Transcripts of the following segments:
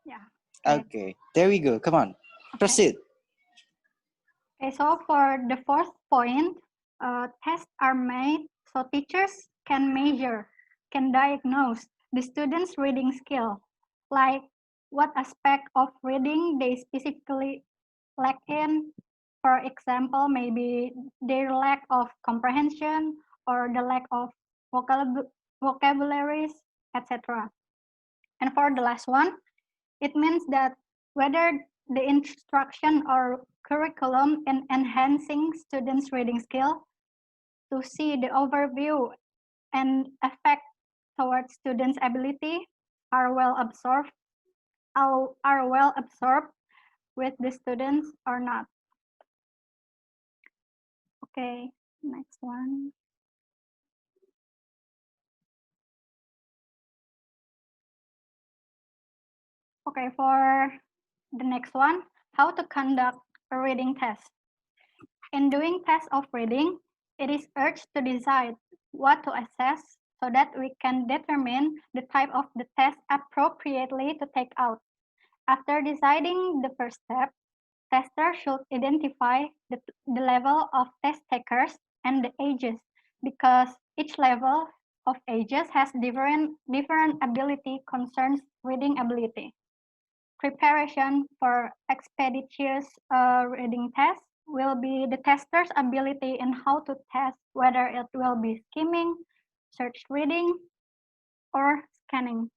Yeah. Okay, there we go. Come on, proceed. Okay, so for the fourth point, tests are made so teachers can measure, can diagnose the students' reading skill, like what aspect of reading they specifically lack in. For example, maybe their lack of comprehension or the lack of vocabularies, etc. And for the last one, it means that whether the instruction or curriculum in enhancing students' reading skill to see the overview and effect towards students' ability are well absorbed with the students or not. Okay, next one. Okay, for the next one, how to conduct a reading test. In doing tests of reading, it is urged to decide what to assess so that we can determine the type of the test appropriately to take out. After deciding the first step, testers should identify the level of test takers and the ages because each level of ages has different ability concerns reading ability. Preparation for expeditious reading tests will be the tester's ability in how to test whether it will be skimming, search reading, or scanning.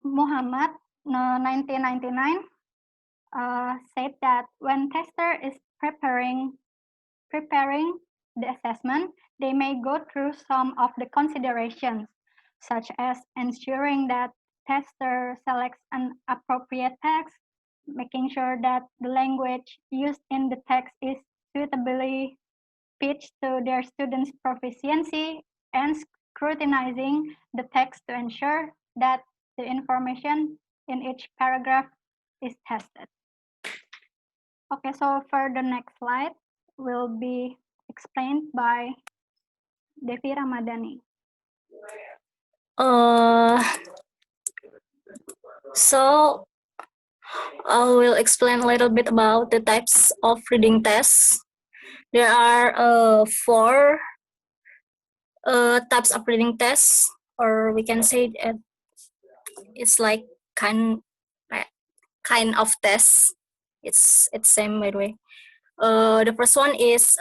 Muhammad, 1999, said that when tester is preparing the assessment, they may go through some of the considerations, such as ensuring that tester selects an appropriate text, making sure that the language used in the text is suitably pitched to their students' proficiency, and scrutinizing the text to ensure that the information in each paragraph is tested. Okay, so for the next slide will be explained by Devi Ramadhani. So I will explain a little bit about the types of reading tests. There are four types of reading tests, or we can say it's like kind of tests. It's same by the way. The first one is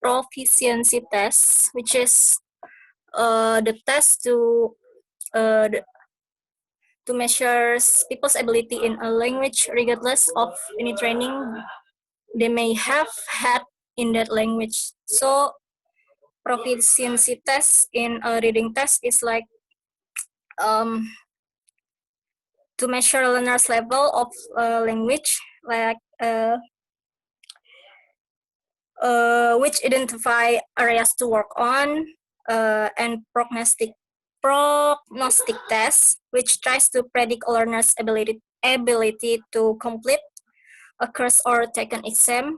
proficiency test, which is the test to measure people's ability in a language regardless of any training they may have had in that language. So proficiency test in a reading test is like to measure a learner's level of language, like which identify areas to work on, and prognostic test, which tries to predict a learner's ability to complete a course or take an exam.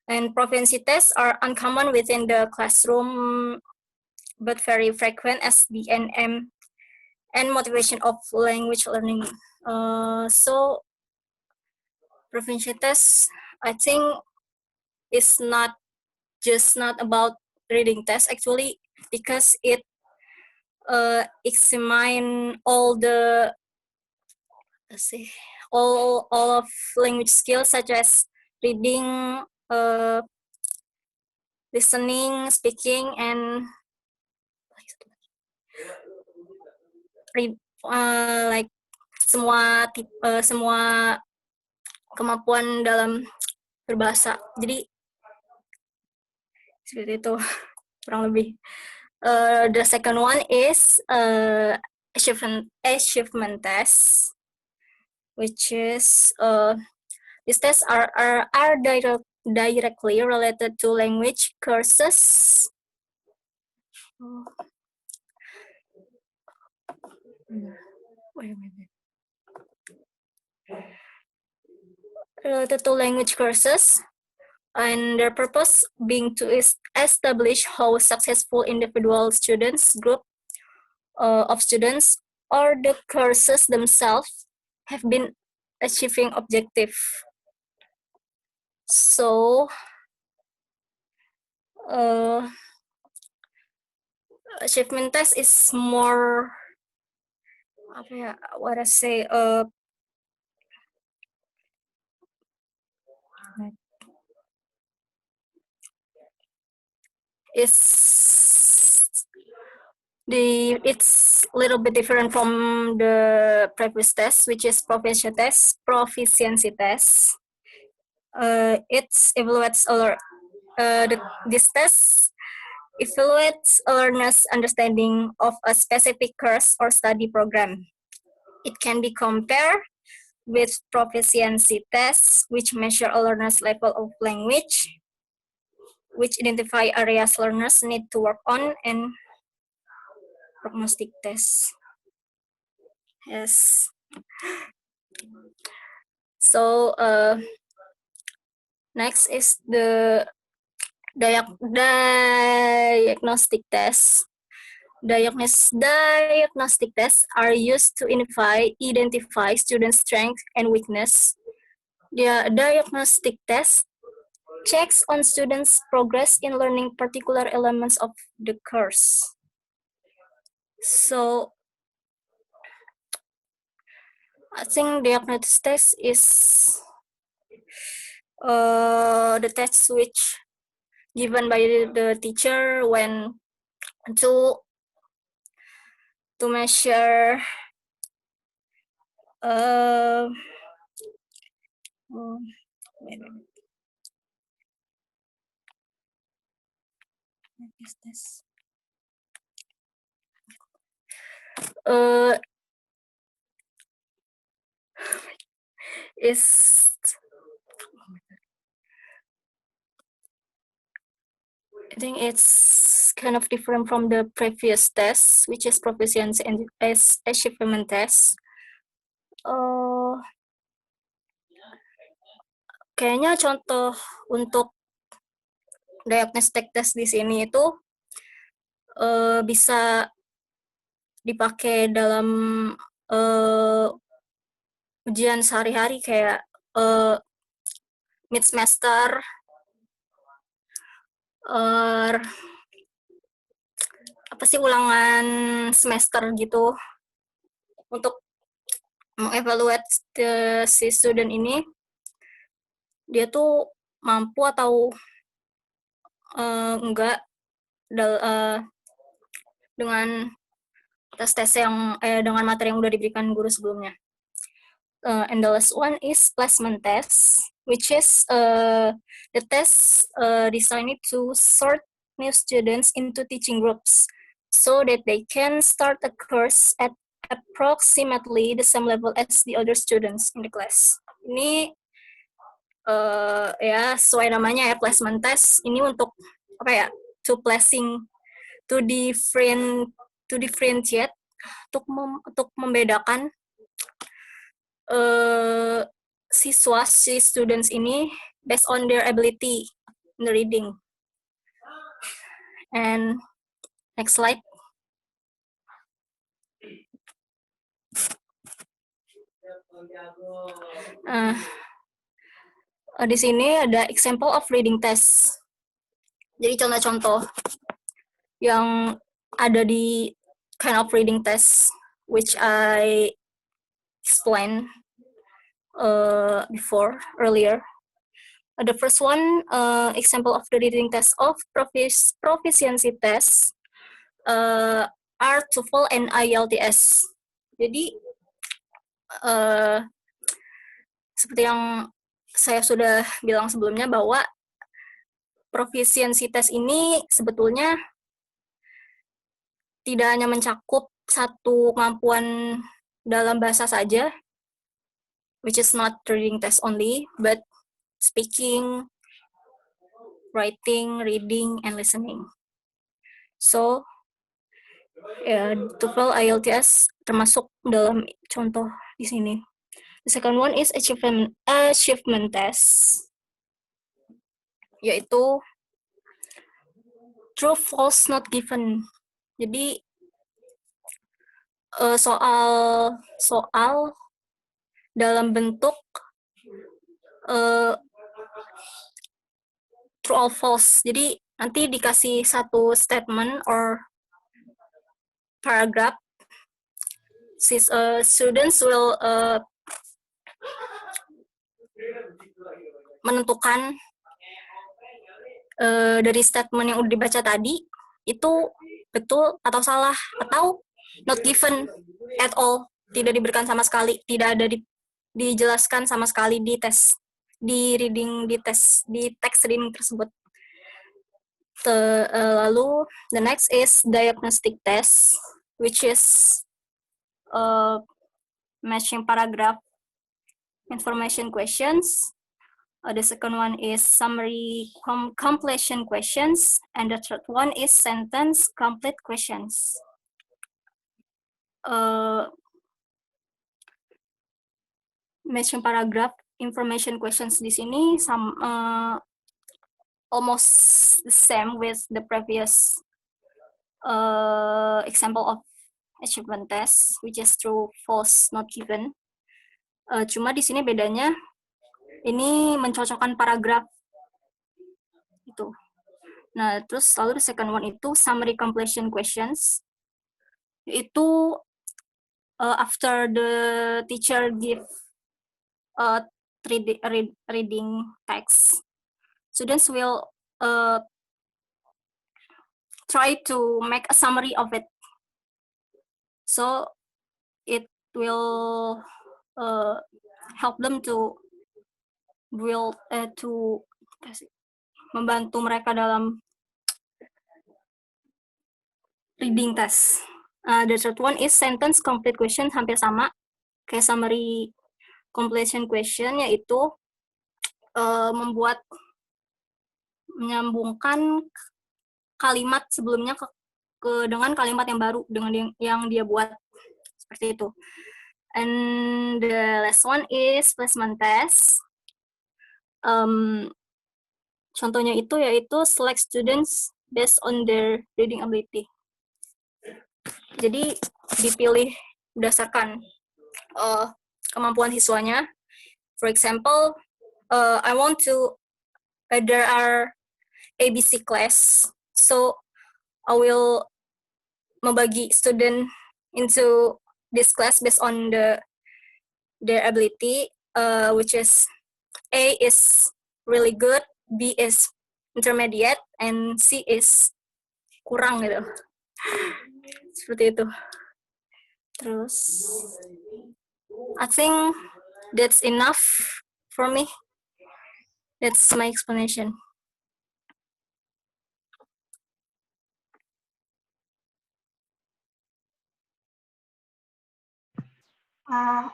And proficiency tests are uncommon within the classroom, but very frequent as the NM and motivation of language learning. So proficiency tests, I think, is not about reading tests actually, because it examine all the all of language skills such as reading, listening, speaking, and like semua kemampuan dalam berbahasa. Jadi seperti itu kurang lebih. The second one is achievement test, which is these tests are directly related to language courses. Related to language courses, and their purpose being to establish how successful individual students, group, of students or the courses themselves have been achieving objective. So achievement test is more what I say it's a little bit different from the previous test, which is proficiency test. It evaluates this test evaluates a learner's understanding of a specific course or study program. It can be compared with proficiency tests, which measure a learner's level of language, which identify areas learners need to work on, and prognostic tests. Yes. So next is the diagnostic test. Diagnostic tests are used to identify students' strength and weakness. The diagnostic test checks on students' progress in learning particular elements of the course. So I think diagnostic test is the test which given by the teacher when to measure what is this? Is I think it's kind of different from the previous test, which is proficiency and achievement test. Kayaknya contoh untuk diagnostic test di sini itu bisa dipakai dalam ujian sehari-hari kayak mid semester ulangan semester gitu untuk mengevaluate si student ini dia tuh mampu atau enggak dengan tes-tes yang dengan materi yang udah diberikan guru sebelumnya. And the last one is placement test, which is the test designed to sort new students into teaching groups so that they can start a course at approximately the same level as the other students in the class. Ini ya sesuai namanya ya, placement test. Ini untuk to differentiate, untuk membedakan si students ini based on their ability in the reading. And next slide. Di sini ada example of reading test. Jadi contoh-contoh yang ada di kind of reading test which I explained earlier. The first one, example of the reading test of proficiency test are TOEFL and IELTS. Jadi seperti yang saya sudah bilang sebelumnya bahwa proficiency test ini sebetulnya tidak hanya mencakup satu kemampuan dalam bahasa saja, which is not reading test only, but speaking, writing, reading, and listening. So, TOEFL, IELTS termasuk dalam contoh di sini. The second one is achievement test, yaitu true, false, not given. Jadi soal dalam bentuk true or false. Jadi nanti dikasih satu statement or paragraph. Students will menentukan dari statement yang udah dibaca tadi itu betul atau salah atau not given at all, tidak diberikan sama sekali, tidak ada dijelaskan sama sekali di tes, di text reading tersebut. Lalu the next is diagnostic test, which is matching paragraph information questions. The second one is summary completion questions, and the third one is sentence complete questions. Matching paragraph information questions di sini almost the same with the previous example of achievement test, which is true, false, not given. Cuma di sini bedanya ini mencocokkan paragraf itu. Nah, terus lalu the second one itu summary completion questions. Itu after the teacher give reading text, students will try to make a summary of it. So it will help them to membantu mereka dalam reading test. The third one is sentence complete question, hampir sama kayak summary completion question, yaitu menyambungkan kalimat sebelumnya dengan kalimat yang baru dengan yang dia buat, seperti itu. And the last one is placement test. Contohnya itu yaitu select students based on their reading ability. Jadi dipilih berdasarkan kemampuan siswanya. For example, there are ABC class, so I will membagi student into this class based on their ability, which is A is really good, B is intermediate, and C is kurang gitu. Seperti itu. Terus, I think that's enough for me. That's my explanation.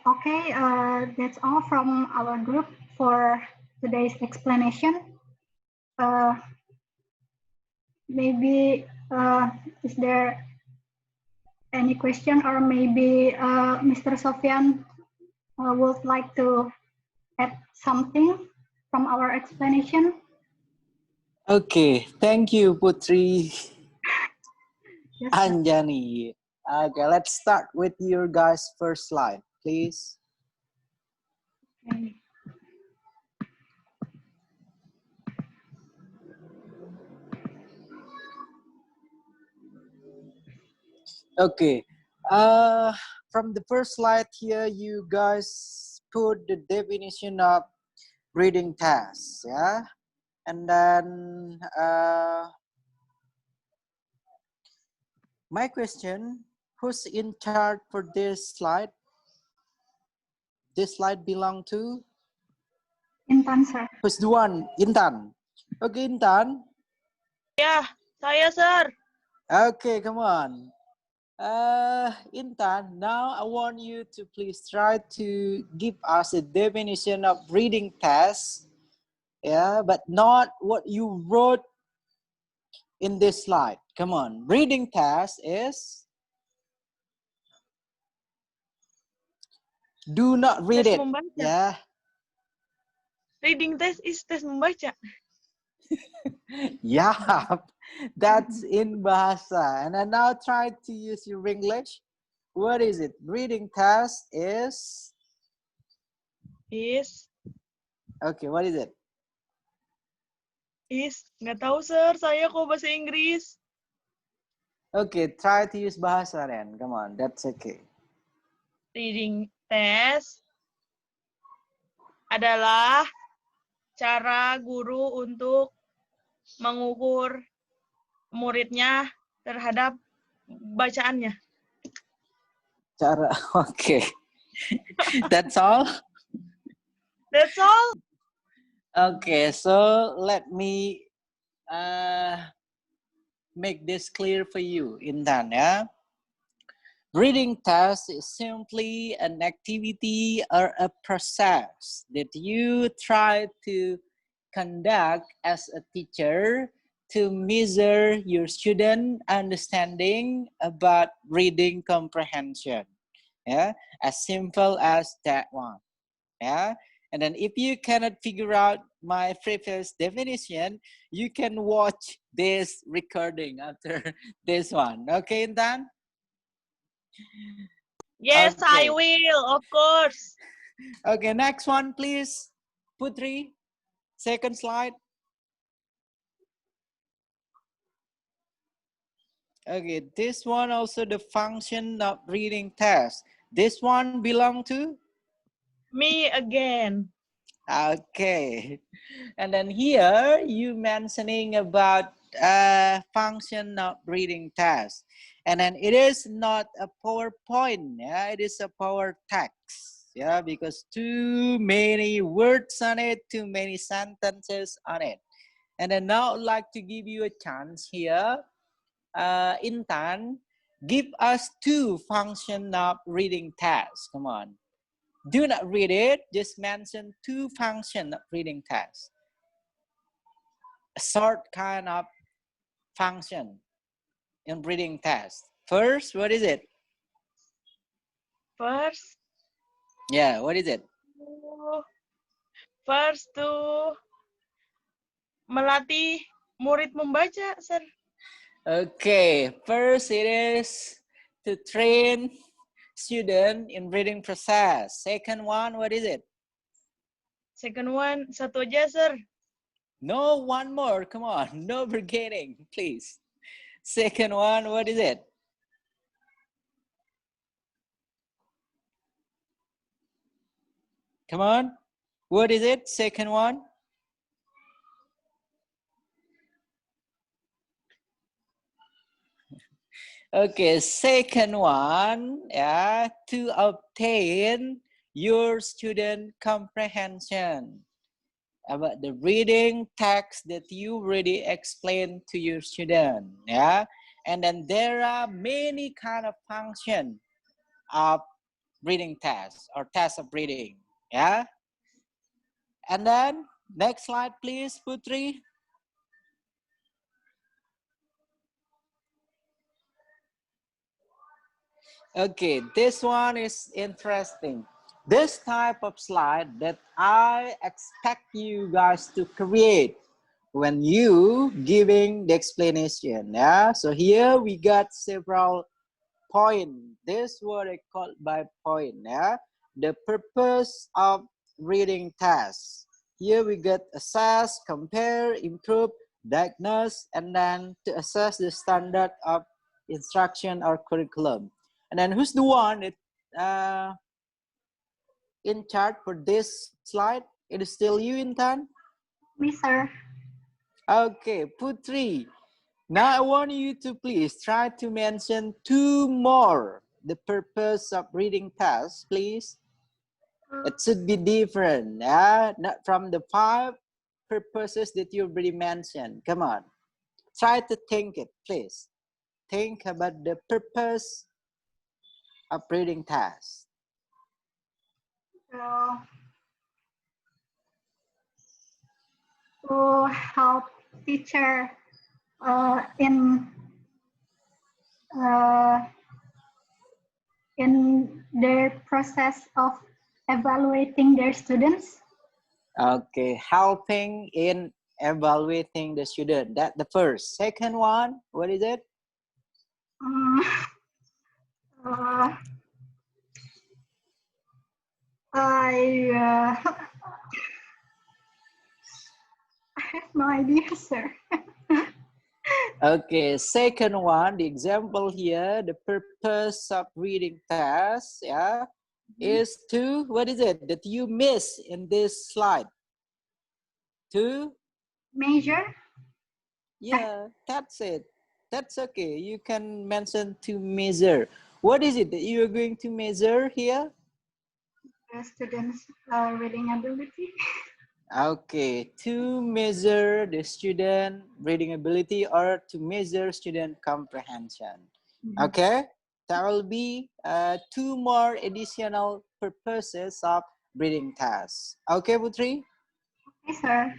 Okay, that's all from our group for today's explanation. Maybe is there any question, or maybe Mr. Sofyan would like to add something from our explanation? Okay, thank you, Putri Yes. Anjani. Okay, let's start with your guys' first slide, please. Okay. Okay, from the first slide here, you guys put the definition of reading tasks, yeah? And then my question, who's in charge for this slide? This slide belong to? Intan, sir. Who's the one? Intan. Okay, Intan. Ya, saya, Sir. Okay, come on. Intan, now I want you to please try to give us a definition of reading test, yeah, but not what you wrote in this slide. Come on, reading test is do not read Tes it, membaca. yeah. Reading test is tes membaca. Yeah, that's in bahasa. And then now try to use your English. What is it? Reading test is? Okay, what is it? Nggak tahu sir, saya kok bahasa Inggris. Okay, try to use bahasa Ren. Come on, that's okay. Reading test adalah cara guru untuk mengukur muridnya terhadap bacaannya. Cara, okay. That's all? That's all. Okay, so let me make this clear for you, Intan, ya. Reading test is simply an activity or a process that you try to conduct as a teacher to measure your student understanding about reading comprehension. Yeah, as simple as that one. Yeah, and then if you cannot figure out my previous definition, you can watch this recording after this one. Okay, Intan? Yes, Okay. I will, of course. Okay, next one, please. Putri, second slide. Okay, this one also the function of reading test. This one belong to? Me again. Okay. And then here you mentioning about function of reading test. And then it is not a PowerPoint, yeah, it is a power text, yeah, because too many words on it, too many sentences on it. And then now I'd like to give you a chance here. Intan, give us two function of reading tests. Come on. Do not read it, just mention two function of reading tests. A short kind of function in reading test. First, what is it? First, Yeah, what is it? to melatih murid membaca, sir. Okay, first it is to train student in reading process. Second one, what is it? Second one, satu aja, sir. No, one more. Come on, no beginning, please. Second one, what is it? Come on. What is it? Second one? Okay, second one, yeah, to obtain your student comprehension about the reading text that you already explained to your student, yeah. And then there are many kind of function of reading tests or tests of reading, yeah. And then next slide, please, Putri. Okay, this one is interesting. This type of slide that I expect you guys to create when you giving the explanation. Yeah, so here we got several points. This what I call by point. Yeah, the purpose of reading tests. Here we get assess, compare, improve, diagnose, and then to assess the standard of instruction or curriculum. And then who's the one that in charge for this slide? It is still you, Intan? Me, sir. Okay, Putri. Now I want you to please try to mention two more. The purpose of reading tests, please. It should be different, yeah? Not from the 5 purposes that you already mentioned. Come on. Try to think it, please. Think about the purpose of reading tests. So, to help teacher uh, in their process of evaluating their students. Okay, helping in evaluating the student. That's the first. Second one, what is it? Uh, idea, sir. Okay, second one, the example here, the purpose of reading test, yeah, is to, what is it that you miss in this slide? To? Measure. Yeah, that's it. That's okay. You can mention to measure. What is it that you are going to measure here? Students' reading ability. Okay, to measure the student reading ability or to measure student comprehension. Okay, there will be two more additional purposes of reading tasks. Okay, Putri? Okay, sir.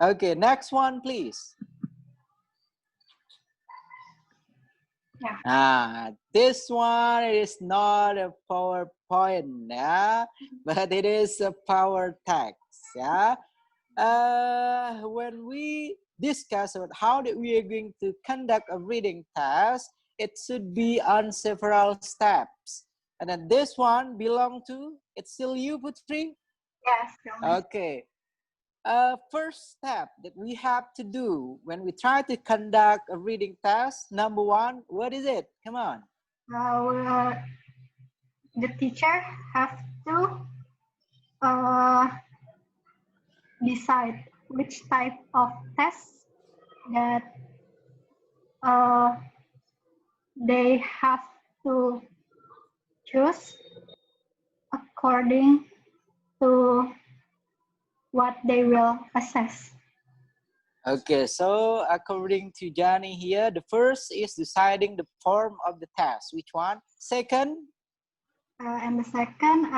Okay, next one, please. Yeah. This one is not a PowerPoint, yeah, but it is a power text, yeah. When we discuss about how that we are going to conduct a reading task, it should be on several steps. And then this one belong to, it's still you, Putri? Yes. Okay. First step that we have to do when we try to conduct a reading task, number one, what is it? Come on. The teacher have to decide which type of test that they have to choose according to what they will assess. Okay, so according to Johnny here, the first is deciding the form of the test. Which one? Second? And the second,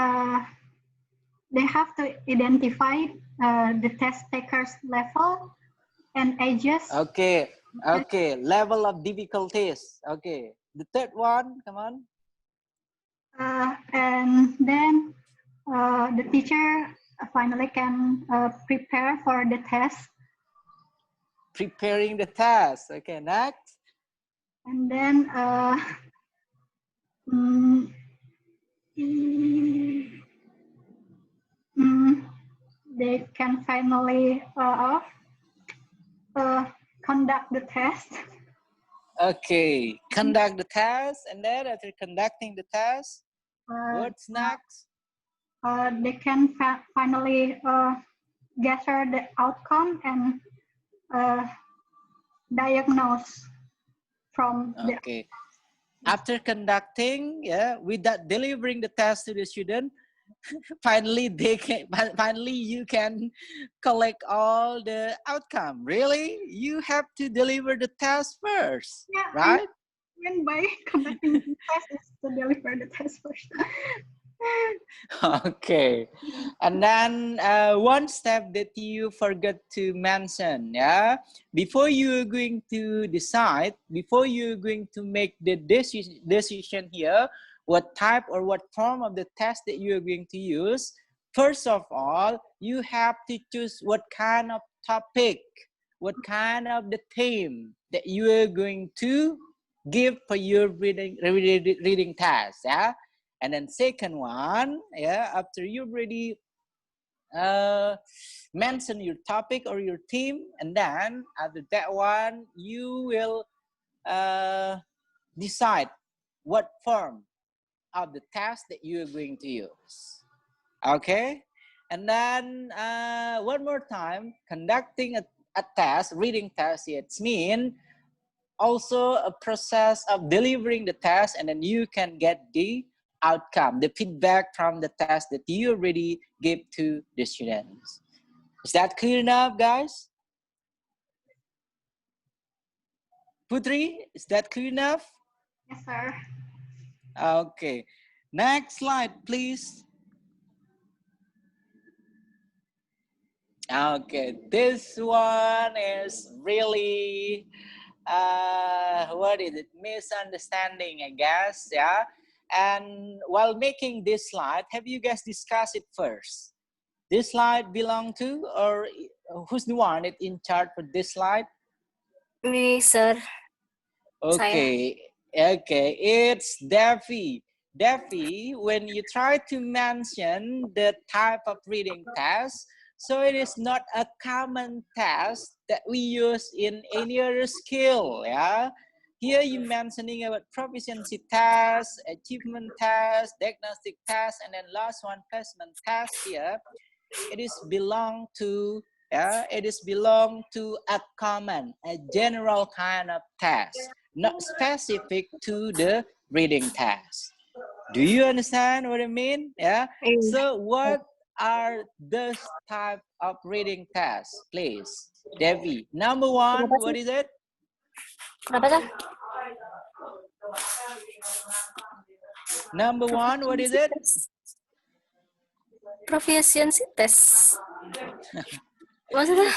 they have to identify the test taker's level and ages. Okay, okay, level of difficulties. Okay, the third one, come on. And then the teacher finally can prepare for the test. Preparing the test. Okay, next. And then they can finally conduct the test. Okay, conduct the test, and then after conducting the test, what's next? They can finally gather the outcome and diagnose from the. Okay. After conducting, yeah, without delivering the test to the student, finally you can collect all the outcome. Really, you have to deliver the test first, Yeah, right? and by conducting the test is to deliver the test first. Okay, and then one step that you forgot to mention, yeah, before you're going to decide, before you're going to make the decision here, what type or what form of the test that you're going to use, first of all, you have to choose what kind of topic, what kind of the theme that you are going to give for your reading task, yeah. And then second one, yeah, after you've already mention your topic or your theme, and then after that one, you will decide what form of the task that you are going to use. Okay, and then one more time, conducting a test, reading test, it's mean also a process of delivering the test, and then you can get the outcome, the feedback from the test that you already gave to the students. Is that clear enough, guys? Putri, is that clear enough? Yes, sir. Okay, next slide, please. Okay, this one is really what is it, misunderstanding, I guess, yeah. And while making this slide, have you guys discussed it first? This slide belong to, or who's the one that in charge for this slide? Me, sir. Okay, okay, it's Devi. Devi, when you try to mention the type of reading test, So it is not a common test that we use in any other skill. Yeah. Here you mentioning about proficiency test, achievement test, diagnostic test, and then last one placement test here. It is belong to a common, a general kind of test, not specific to the reading test. Do you understand what I mean? Yeah. So what are those type of reading tests, please? Devi, number one, Kenapa what sih? is it? Kenapa sih? Number one, what is it? Proficiency test. Maksudnya?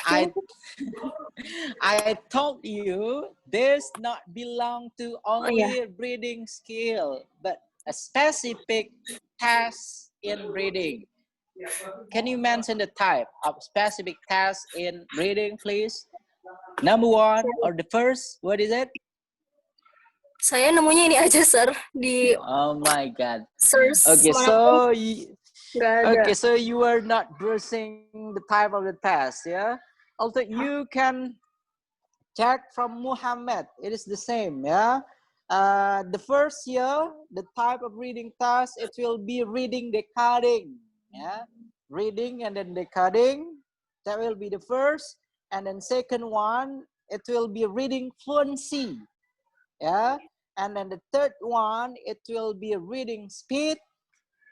I told you this not belong to Oh iya. only reading skill, but a specific test in reading. Can you mention the type of specific test in reading, please? Number one or the first, what is it? Saya nemunya ini aja, sir, di Oh my God. source Okay, manapun nggak ada. okay, so you are not browsing the type of the test, yeah? Also, you can check from Muhammad. It is the same, yeah? The first year, the type of reading task, it will be reading decoding, yeah? Reading and then decoding, that will be the first. And then second one, it will be reading fluency, yeah? And then the third one, it will be reading speed,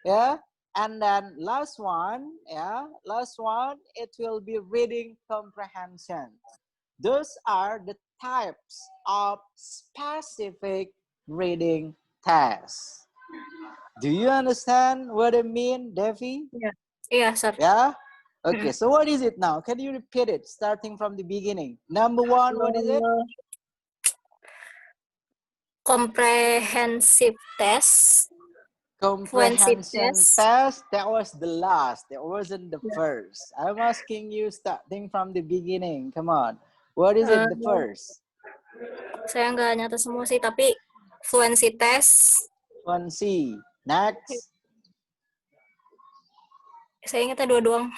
yeah? And then last one, it will be reading comprehension. Those are the types of specific reading tests. Do you understand what I mean, Devi? Iya, sir. Yeah? Okay, so what is it now? Can you repeat it starting from the beginning? Number one, what is it? Comprehensive test. Comprehension test. test. That was the last. That wasn't the first. I'm asking you starting from the beginning. Come on. What is it, the first? Saya nggak nyata semua sih, tapi fluency test. Fluency. Next. Saya ingatnya dua doang.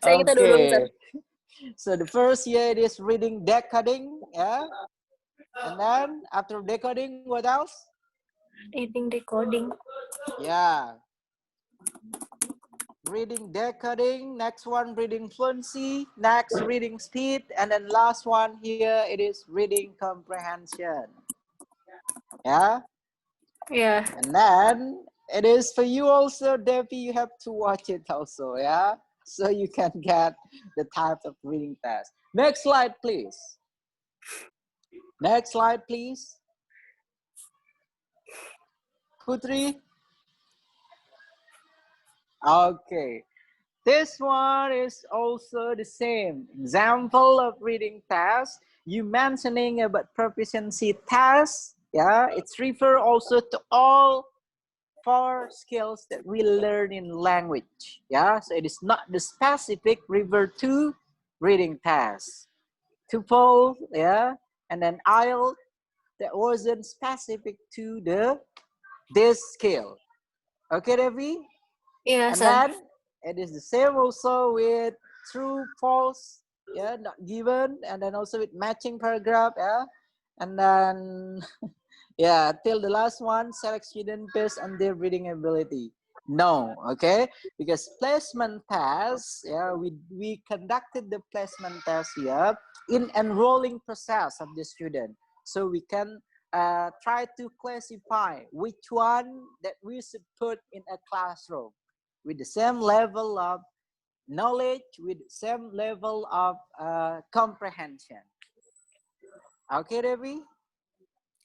Saya ingatnya dua doang, sir. So the first year it is reading decoding, yeah. And then after decoding, what else? Reading decoding. Yeah. Reading decoding. Next one, reading fluency. Next, reading speed. And then last one here, it is reading comprehension. Yeah. Yeah. And then it is for you also, Devi. You have to watch it also, yeah. So you can get the type of reading test. Next slide, please. Next slide, please. Putri. Okay. This one is also the same. Example of reading test. You mentioning about proficiency test. Yeah, it's refer also to all 4 skills that we learn in language. Yeah, so it is not the specific refer to reading test. TOEFL, yeah, and then IELTS, that wasn't specific to this skill. Okay, Devi? Yeah, and sir. then it is the same also with true, false, yeah, not given, and then also with matching paragraph, yeah, and then yeah, till the last one, select student based on their reading ability. No, okay, because placement test, yeah, we conducted the placement test here in enrolling process of the student, so we can try to classify which one that we should put in a classroom with the same level of knowledge, with the same level of comprehension. Okay, Devi?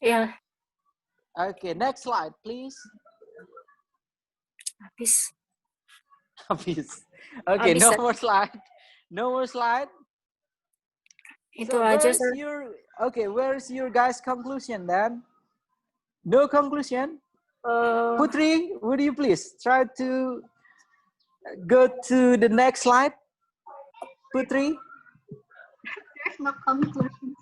Yeah. Okay, next slide, please. Habis. Habis. Okay, Habis, no sir. more slide. No more slide. Itu So aja, where's sir. where's your guys' conclusion then? No conclusion? Putri, would you please try to go to the next slide? Putri? There's no conclusion.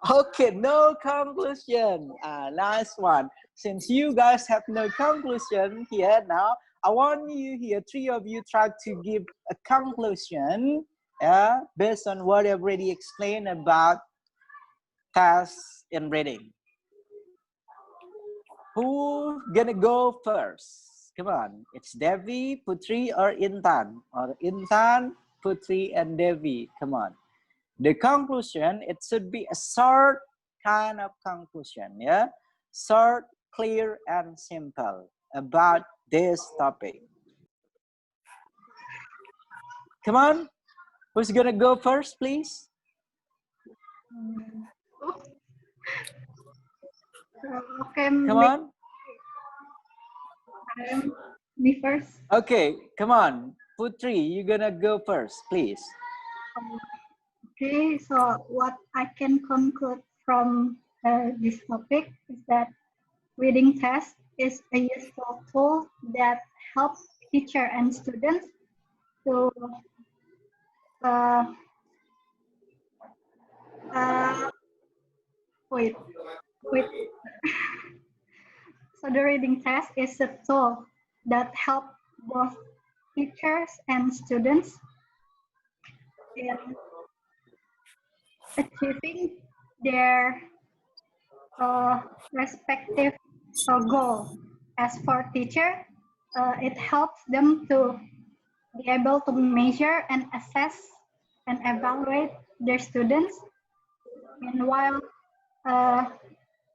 Okay, no conclusion. Nice one. Since you guys have no conclusion here now, I want you here, three of you, try to give a conclusion, based on what I've already explained about tasks in reading. Who gonna go first? Come on, it's Devi, Putri, or Intan? Or Intan, Putri, and Devi. Come on. The conclusion, it should be a short kind of conclusion, yeah? Short, clear, and simple about this topic. Come on, who's gonna go first, please? Okay, Come on. me first. Okay, come on. Putri, you're gonna go first, please. Okay, so what I can conclude from this topic is that reading test is a useful tool that helps teacher and students to wait. So the reading test is a tool that helps both teachers and students in achieving their respective goal. As for teacher, it helps them to be able to measure and assess and evaluate their students. Meanwhile,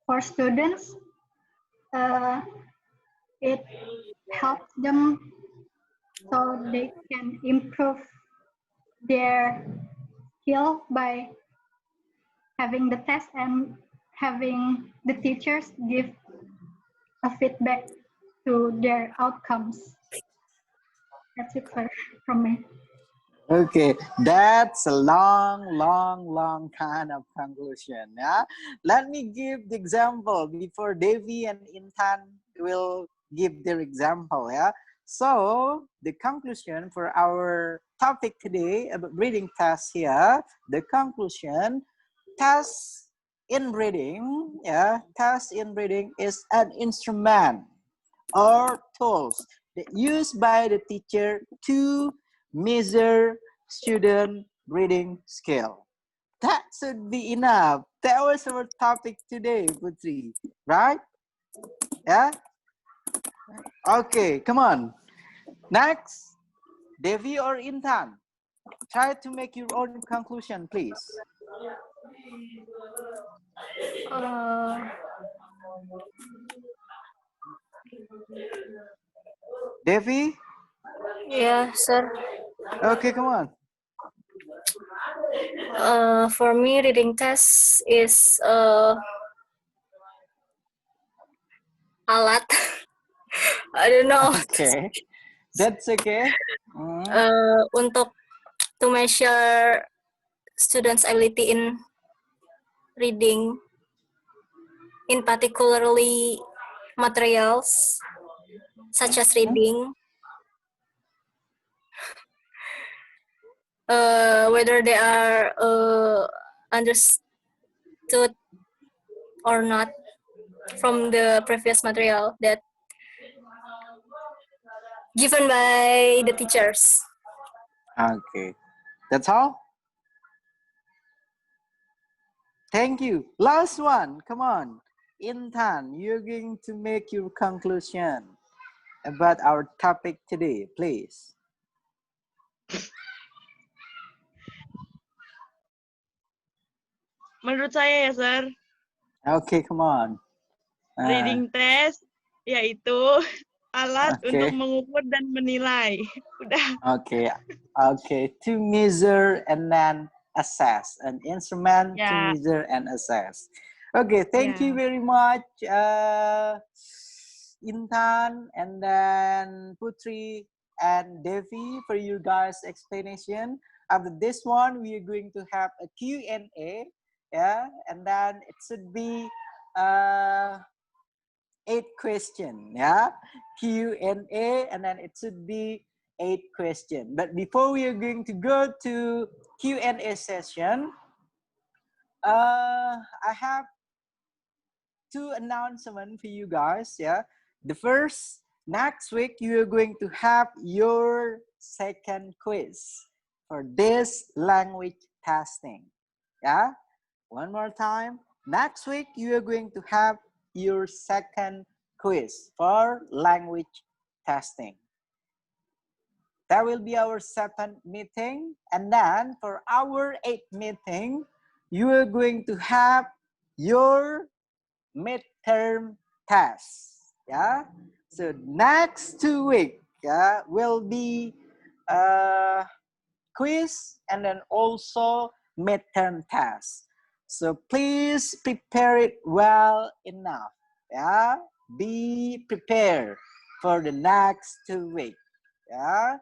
for students, it helps them so they can improve their skill by having the test and having the teachers give a feedback to their outcomes. That's it from me. Okay, that's a long kind of conclusion. Yeah, let me give the example before Devi and Intan will give their example. Yeah, so the conclusion for our topic today about reading tests here. The conclusion: test in reading. Yeah, test in reading is an instrument or tools that used by the teacher to measure student reading skill. That should be enough. That was our topic today, Putri. Right? Yeah? Okay, come on. Next, Devi or Intan. Try to make your own conclusion, please. Devi? Yeah, sir. Okay, come on. For me, reading test is alat. I don't know. Okay. That's okay. Untuk to measure students' ability in reading, in particularly materials such as reading, whether they are understood or not from the previous material that given by the teachers. Okay. That's all? Thank you. Last one. Come on. Intan, you're going to make your conclusion about our topic today, please. Menurut saya ya, Sir, Okay, come on. reading test yaitu alat Okay. untuk mengukur dan menilai. Udah. Okay. Okay. To measure and then assess. An instrument to Ya. measure and assess. Okay. Thank you very much, Intan, and then Putri and Devi for your guys' explanation. After this one, we are going to have a Q&A. Yeah. And then it should be 8 question, yeah, Q&A, and then it should be 8 question. But before we are going to go to Q&A session, I have 2 announcements for you guys. Yeah, the first, next week you are going to have your second quiz for this language testing. Yeah, one more time. Next week you are going to have your second quiz for language testing. That will be our 7th meeting, and then for our 8th meeting you are going to have your midterm test. Yeah, so next 2 weeks, yeah, will be quiz and then also midterm test. So please prepare it well enough. Yeah, be prepared for the next 2 weeks. Yeah,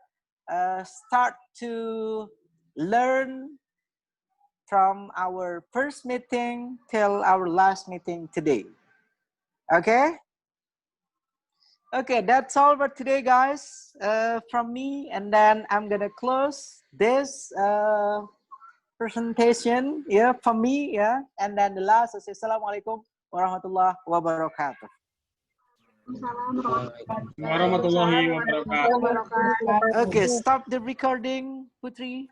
start to learn from our first meeting till our last meeting today. Okay? Okay, that's all for today, guys, from me. And then I'm gonna close this presentation, yeah, from me, yeah. And then the last is Assalamualaikum warahmatullahi wabarakatuh. Warahmatullahi wabarakatuh. Okay, stop the recording, Putri.